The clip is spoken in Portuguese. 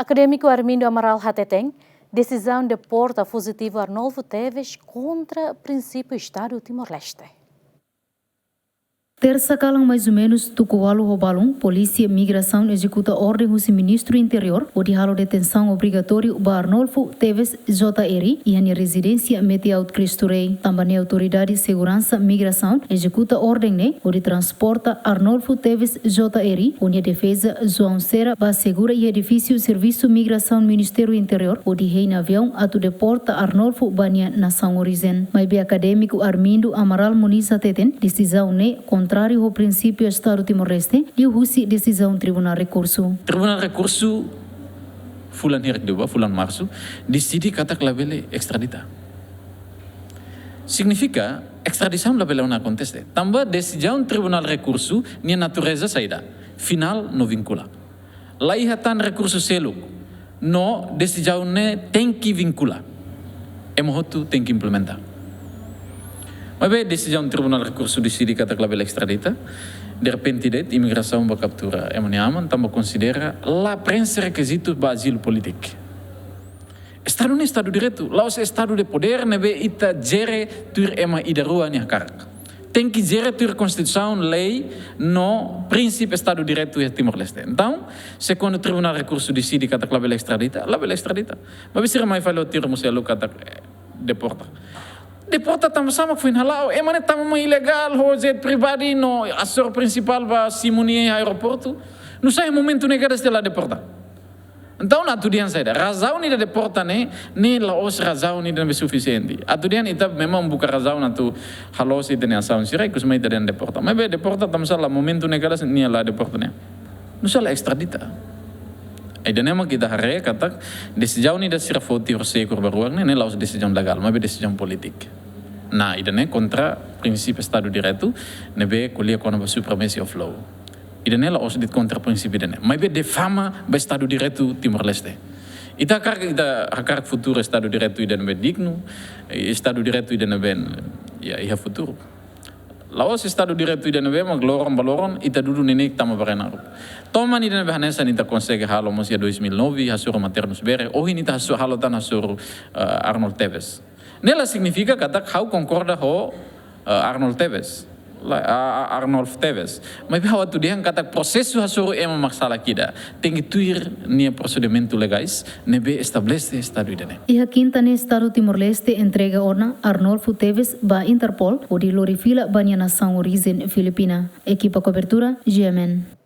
Acadêmico Armindo Amaral Hateteng, decisão de porta fugitivo Arnolfo Teves contra princípio Estado Timor-Leste. Terça calang mais ou menos Tucualo Robalum, Polícia Migração executa ordem do Ministro Interior o de halo detenção obrigatório para Arnolfo Teves JR e a residência Meteout Cristo Rei. Também a Autoridade de Segurança Migração executa ordem o de transporta Arnolfo Teves JR, onde a defesa João Serra para segura e edifício Serviço Migração Ministério Interior o de rei na avião a tu deporta Arnolfo Bania nação origen. Mas bem acadêmico Armindo Amaral Muniz Ateten, decisão contrário ao princípio Estado Timor-Leste, e o decisão Tribunal Recurso. Tribunal Recurso, fulan março, decide kata labele extradita. Significa, extradição labele não acontece. Também decisão Tribunal Recurso, nia natureza saída. Final, não vincula. Laihatan recurso selo, no decisão tem que vincular. Emohotu tem que implementar. Mas bem, decisão do Tribunal Recurso decide que a label extradita, de repente, a imigração vai capturar Emaniaman, também considera a prensa requisito para asilo político. Estado não é Estado de Direito, lá é Estado de Poder, nebe ita gere tur ema idarua ni hakar. Tem que gerir tur Constituição, lei, no princípio Estado de Direito e Timor-Leste. Então, se quando o Tribunal Recurso decide que a label extradita. Mas se mais falou tiro museu que deporta. Deporta também sama que foi halau. Emane também ilegal, o jet pribadi no assessor principal va Simoni aeroporto. Não sai momento negara estela deporta. Então na tudian saída. Razão ni da deporta nem la os razão ni da suficiente. A tudian ita memang buka razão na tu halau se tem ação sirai kus mai dan deporta. Mas be deporta também sala momento negara ni la deporta ne. Não sala extradita. Aí memang kita hari kata decisão ni da sirafoti orsekur baruang ne la os decisão legal, mas be decisão politik. Nah, ini kontra prinsip Estado de Direito, nebe kuliah kona supremacy of law. Ini lah osdit kontra prinsip ini. Mas be defama be Estado de Direito Timor-Leste. Ita hakar futuro Estado de Direito ida nebe digno, Estado de Direito ida nebe ia futuro. Laos Estado de Direito ida nebe baloron ita dudu nenek tama barenaru. Toman ida nebe hanesa nita consegue halo mosia 2009 hasuro maternus bere, ita hasuro halo tan hasuro Arnold Teves. Nela significa que how concorda ho Arnold Teves. Mas bahwa tu dia kata prosesu hasuru ema maksala kida. Tem que tuir nia procedimento legais nebe estabelece Estado idane. E a quinta ne Estado Timor-Leste entrega orna Arnolfo Teves ba Interpol o de lorifila banha nação origem Filipina. Equipa cobertura GMN.